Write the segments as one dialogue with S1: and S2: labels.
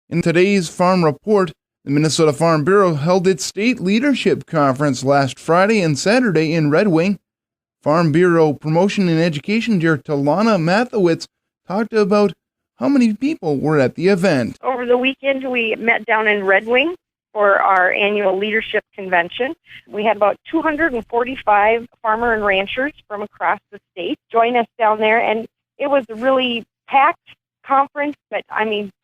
S1: In today's Farm Report, the Minnesota Farm Bureau held its state leadership conference last Friday and Saturday in Red Wing. Farm Bureau Promotion and Education Director Talana Mathowitz talked about how many people were at the event.
S2: Over the weekend, we met down in Red Wing for our annual leadership convention. We had about 245 farmer and ranchers from across the state join us down there, and it was a really packed conference, but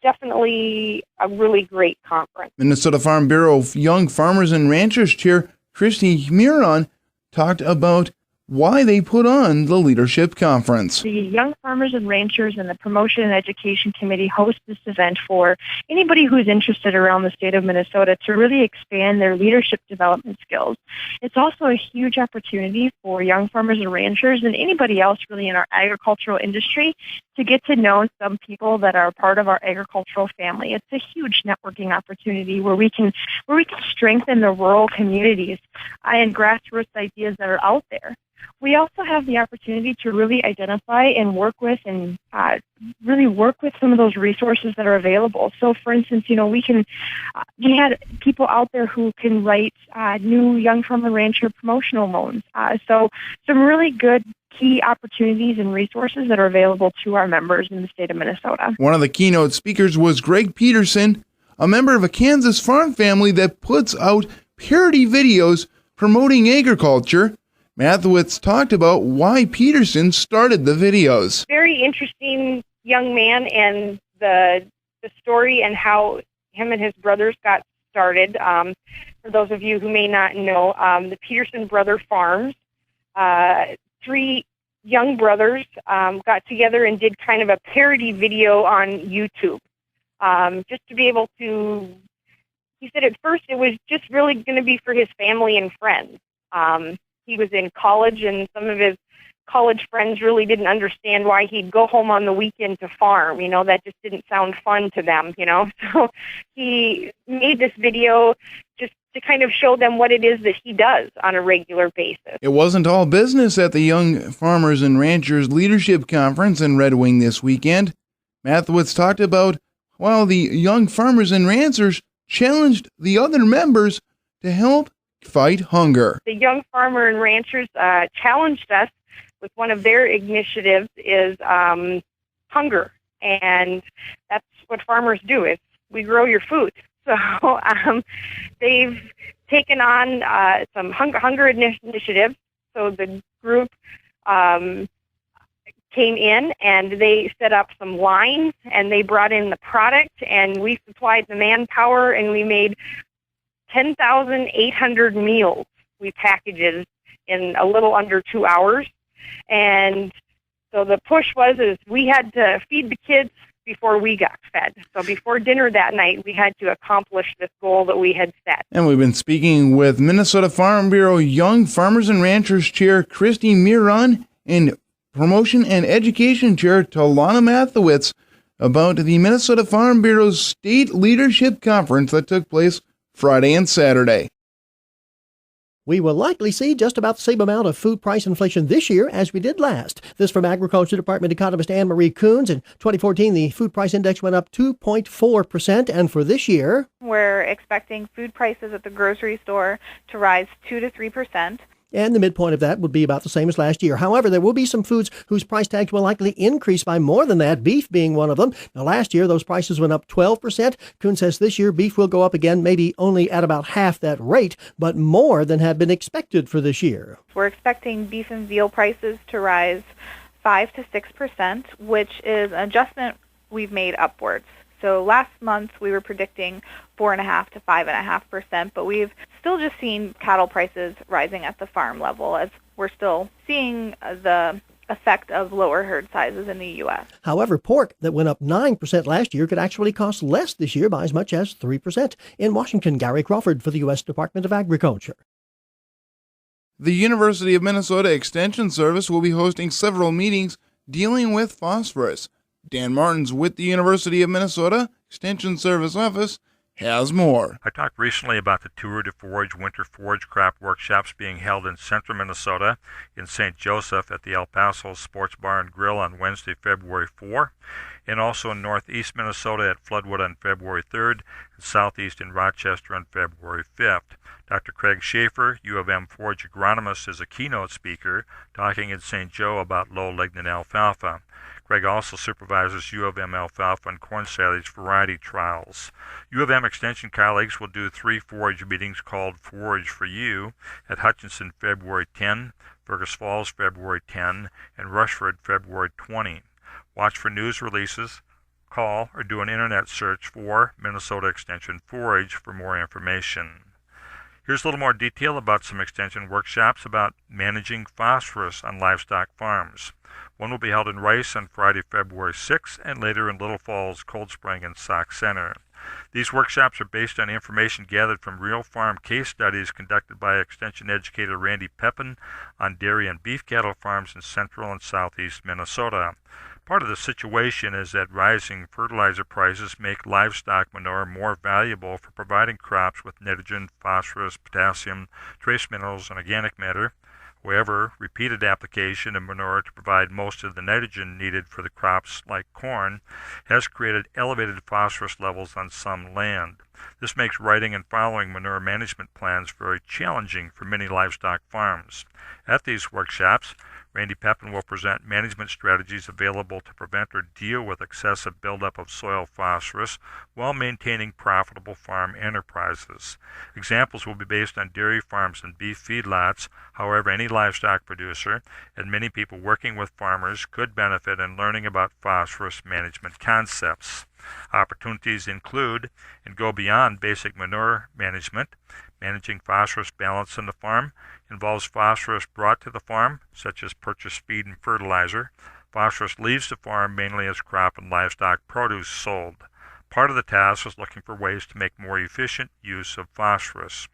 S2: definitely a really great conference.
S1: Minnesota Farm Bureau Young Farmers and Ranchers Chair Christy Miron talked about why they put on the leadership conference.
S3: The Young Farmers and Ranchers and the Promotion and Education Committee host this event for anybody who's interested around the state of Minnesota to really expand their leadership development skills. It's also a huge opportunity for young farmers and ranchers and anybody else really in our agricultural industry to get to know some people that are part of our agricultural family. It's a huge networking opportunity where we can strengthen the rural communities and grassroots ideas that are out there. We also have the opportunity to really identify and work with some of those resources that are available. So, for instance, we had people out there who can write new young farmer rancher promotional loans. So some really good key opportunities and resources that are available to our members in the state of Minnesota.
S1: One of the keynote speakers was Greg Peterson, a member of a Kansas farm family that puts out parody videos promoting agriculture. Mathowitz talked about why Peterson started the videos.
S2: Very interesting young man, and the story and how him and his brothers got started. For those of you who may not know, the Peterson Brother Farms, 3 young brothers got together and did kind of a parody video on YouTube, just to be able to. He said at first it was just really going to be for his family and friends. He was in college, and some of his college friends really didn't understand why he'd go home on the weekend to farm. That just didn't sound fun to them, So he made this video just to kind of show them what it is that he does on a regular basis.
S1: It wasn't all business at the Young Farmers and Ranchers Leadership Conference in Red Wing this weekend. Mathowitz talked about how the Young Farmers and Ranchers challenged the other members to help fight hunger.
S2: The Young Farmer and Ranchers challenged us with one of their initiatives is hunger, and that's what farmers do. Is we grow your food. So they've taken on some hunger initiatives. So the group came in and they set up some lines, and they brought in the product, and we supplied the manpower, and we made 10,800 meals we packaged in a little under 2 hours. And so the push was we had to feed the kids before we got fed. So before dinner that night, we had to accomplish this goal that we had set.
S1: And we've been speaking with Minnesota Farm Bureau Young Farmers and Ranchers Chair Christy Miron and Promotion and Education Chair Talana Mathowitz about the Minnesota Farm Bureau's State Leadership Conference that took place Friday and Saturday.
S4: We will likely see just about the same amount of food price inflation this year as we did last. This from Agriculture Department economist Anne-Marie Coons. In 2014, the food price index went up 2.4%, and for this year,
S5: we're expecting food prices at the grocery store to rise 2 to 3%.
S4: And the midpoint of that would be about the same as last year. However, there will be some foods whose price tags will likely increase by more than that, beef being one of them. Now, last year, those prices went up 12%. Kuhn says this year, beef will go up again, maybe only at about half that rate, but more than had been expected for this year.
S5: We're expecting beef and veal prices to rise 5 to 6%, which is an adjustment we've made upwards. So last month we were predicting 4.5% to 5.5%, but we've still just seen cattle prices rising at the farm level as we're still seeing the effect of lower herd sizes in the U.S.
S4: However, pork that went up 9% last year could actually cost less this year by as much as 3%. In Washington, Gary Crawford for the U.S. Department of Agriculture.
S1: The University of Minnesota Extension Service will be hosting several meetings dealing with phosphorus. Dan Martins with the University of Minnesota Extension Service Office has more.
S6: I talked recently about the Tour de Forage Winter Forage Craft workshops being held in central Minnesota in St. Joseph at the El Paso Sports Bar and Grill on Wednesday, February 4. and also in northeast Minnesota at Floodwood on February 3rd, and southeast in Rochester on February 5th. Dr. Craig Schaefer, U of M forage agronomist, is a keynote speaker talking in St. Joe about low-lignin alfalfa. Craig also supervises U of M alfalfa and corn silage variety trials. U of M Extension colleagues will do 3 forage meetings called Forage for You at Hutchinson February 10, Fergus Falls February 10, and Rushford February 20. Watch for news releases, call, or do an internet search for Minnesota Extension Forage for more information. Here's a little more detail about some Extension workshops about managing phosphorus on livestock farms. One will be held in Rice on Friday, February 6th, and later in Little Falls, Cold Spring, and Sauk Center. These workshops are based on information gathered from real farm case studies conducted by Extension educator Randy Pepin on dairy and beef cattle farms in central and southeast Minnesota. Part of the situation is that rising fertilizer prices make livestock manure more valuable for providing crops with nitrogen, phosphorus, potassium, trace minerals, and organic matter. However, repeated application of manure to provide most of the nitrogen needed for the crops, like corn, has created elevated phosphorus levels on some land. This makes writing and following manure management plans very challenging for many livestock farms. At these workshops, Randy Pepin will present management strategies available to prevent or deal with excessive buildup of soil phosphorus while maintaining profitable farm enterprises. Examples will be based on dairy farms and beef feedlots. However, any livestock producer and many people working with farmers could benefit in learning about phosphorus management concepts. Opportunities include and go beyond basic manure management. Managing phosphorus balance on the farm involves phosphorus brought to the farm, such as purchased feed and fertilizer. Phosphorus leaves the farm mainly as crop and livestock produce sold. Part of the task is looking for ways to make more efficient use of phosphorus.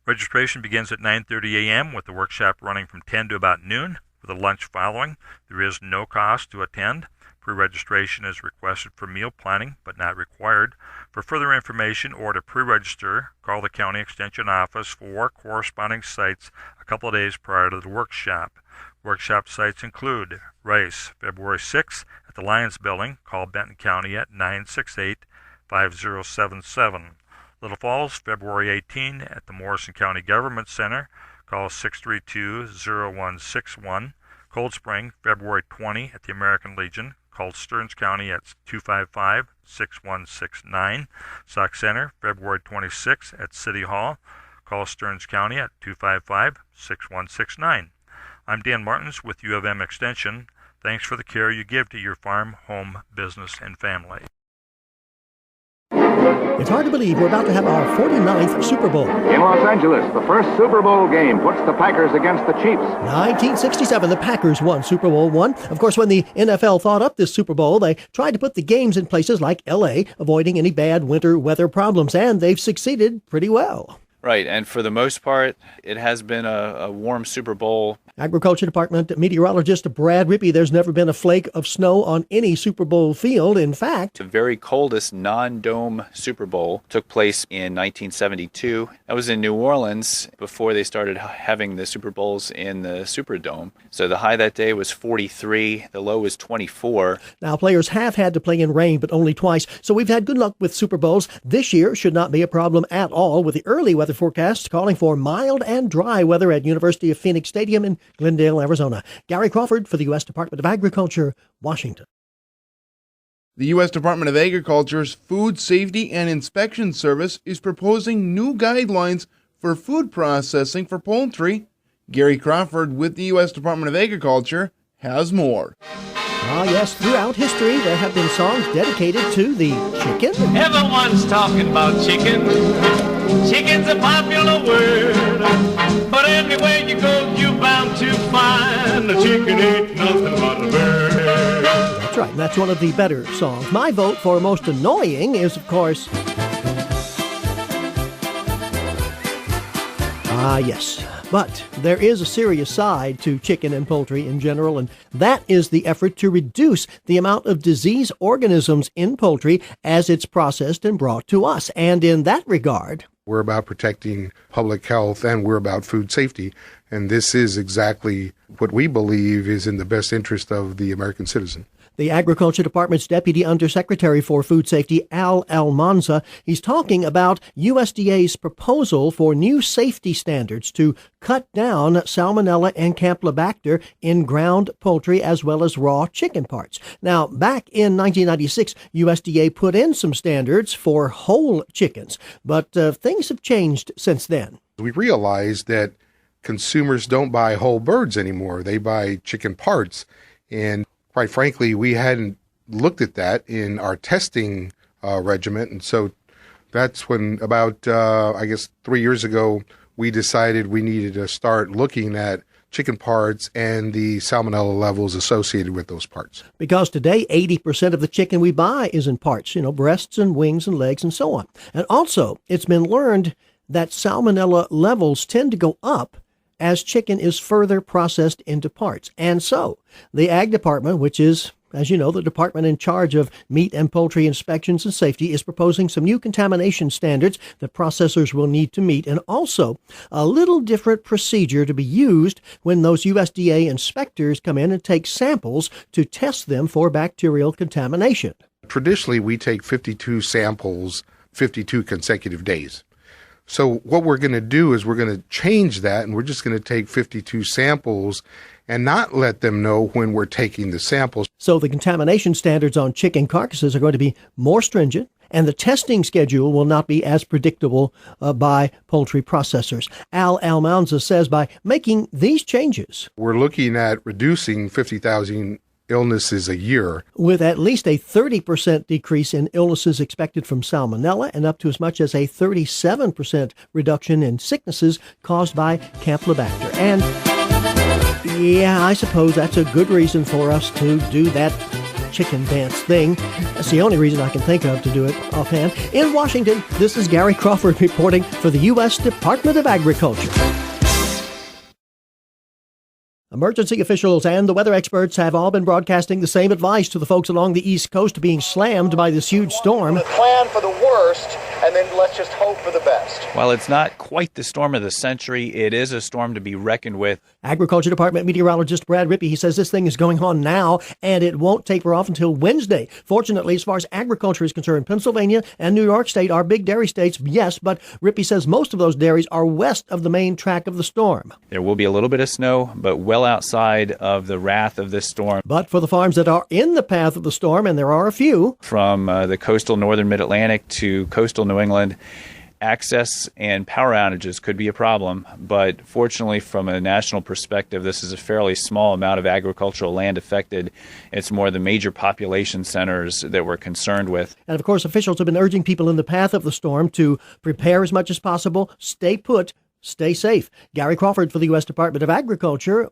S6: Registration begins at 9:30 a.m. with the workshop running from 10 to about noon, with a lunch following. There is no cost to attend. Pre-registration is requested for meal planning, but not required. For further information or to pre-register, call the County Extension Office for corresponding sites a couple of days prior to the workshop. Workshop sites include Rice, February 6th at the Lions Building. Call Benton County at 968-5077. Little Falls, February 18 at the Morrison County Government Center. Call 632-0161. Cold Spring, February 20 at the American Legion. Call Stearns County at 255-6169. Sauk Center, February 26 at City Hall. Call Stearns County at 255-6169. I'm Dan Martins with U of M Extension. Thanks for the care you give to your farm, home, business, and family.
S4: It's hard to believe we're about to have our 49th Super Bowl.
S7: In Los Angeles, the first Super Bowl game puts the Packers against the Chiefs.
S4: 1967, the Packers won Super Bowl I. Of course, when the NFL thought up this Super Bowl, they tried to put the games in places like L.A., avoiding any bad winter weather problems, and they've succeeded pretty well.
S8: Right, and for the most part, it has been a warm Super Bowl.
S4: Agriculture Department meteorologist Brad Rippey, there's never been a flake of snow on any Super Bowl field. In fact,
S8: The very coldest non-dome Super Bowl took place in 1972. That was in New Orleans before they started having the Super Bowls in the Superdome. So the high that day was 43, the low was 24.
S4: now players have had to play in rain, but only twice. So we've had good luck with Super Bowls. This year should not be a problem at all, with the early weather forecasts calling for mild and dry weather at University of Phoenix Stadium in Glendale, Arizona. Gary Crawford for the U.S. Department of Agriculture, Washington.
S1: The U.S. Department of Agriculture's Food Safety and Inspection Service is proposing new guidelines for food processing for poultry. Gary Crawford with the U.S. Department of Agriculture has more.
S4: Ah, yes, throughout history there have been songs dedicated to the chicken.
S9: Everyone's talking about chicken. Chicken's a popular word. But anywhere you go, you're bound to find a chicken ain't nothing but a bird.
S4: That's right, and that's one of the better songs. My vote for most annoying is, of course... Ah, yes. But there is a serious side to chicken and poultry in general, and that is the effort to reduce the amount of disease organisms in poultry as it's processed and brought to us. And in that regard,
S10: we're about protecting public health and we're about food safety. And this is exactly what we believe is in the best interest of the American citizen.
S4: The Agriculture Department's Deputy Undersecretary for Food Safety, Al Almanza, he's talking about USDA's proposal for new safety standards to cut down Salmonella and Campylobacter in ground poultry as well as raw chicken parts. Now, back in 1996, USDA put in some standards for whole chickens, but things have changed since then.
S10: We realized that consumers don't buy whole birds anymore. They buy chicken parts. And quite frankly, we hadn't looked at that in our testing regiment. And so that's when about, 3 years ago, we decided we needed to start looking at chicken parts and the salmonella levels associated with those parts.
S4: Because today, 80% of the chicken we buy is in parts, breasts and wings and legs and so on. And also, it's been learned that salmonella levels tend to go up as chicken is further processed into parts. And so, the Ag Department, which is, as you know, the department in charge of meat and poultry inspections and safety, is proposing some new contamination standards that processors will need to meet, and also a little different procedure to be used when those USDA inspectors come in and take samples to test them for bacterial contamination.
S10: Traditionally, we take 52 samples, 52 consecutive days. So what we're going to do is we're going to change that, and we're just going to take 52 samples and not let them know when we're taking the samples.
S4: So the contamination standards on chicken carcasses are going to be more stringent, and the testing schedule will not be as predictable by poultry processors. Al Almanza says by making these changes,
S10: we're looking at reducing 50,000 illnesses a year,
S4: with at least a 30% decrease in illnesses expected from salmonella and up to as much as a 37% reduction in sicknesses caused by Campylobacter. And yeah, I suppose that's a good reason for us to do that chicken dance thing. That's the only reason I can think of to do it offhand. In Washington, this is Gary Crawford reporting for the U.S. Department of Agriculture. Emergency officials and the weather experts have all been broadcasting the same advice to the folks along the East Coast being slammed by this huge storm.
S11: Plan for the worst, and then let's just hope for the best.
S8: While it's not quite the storm of the century, it is a storm to be reckoned with.
S4: Agriculture Department meteorologist Brad Rippey, he says this thing is going on now, and it won't taper off until Wednesday. Fortunately, as far as agriculture is concerned, Pennsylvania and New York State are big dairy states, yes, but Rippey says most of those dairies are west of the main track of the storm.
S8: There will be a little bit of snow, but well outside of the wrath of this storm.
S4: But for the farms that are in the path of the storm, and there are a few,
S8: from the coastal northern mid-Atlantic to coastal New England, access and power outages could be a problem. But fortunately, from a national perspective, this is a fairly small amount of agricultural land affected. It's more the major population centers that we're concerned with.
S4: And of course, officials have been urging people in the path of the storm to prepare as much as possible, stay put, stay safe. Gary Crawford for the U.S. Department of Agriculture.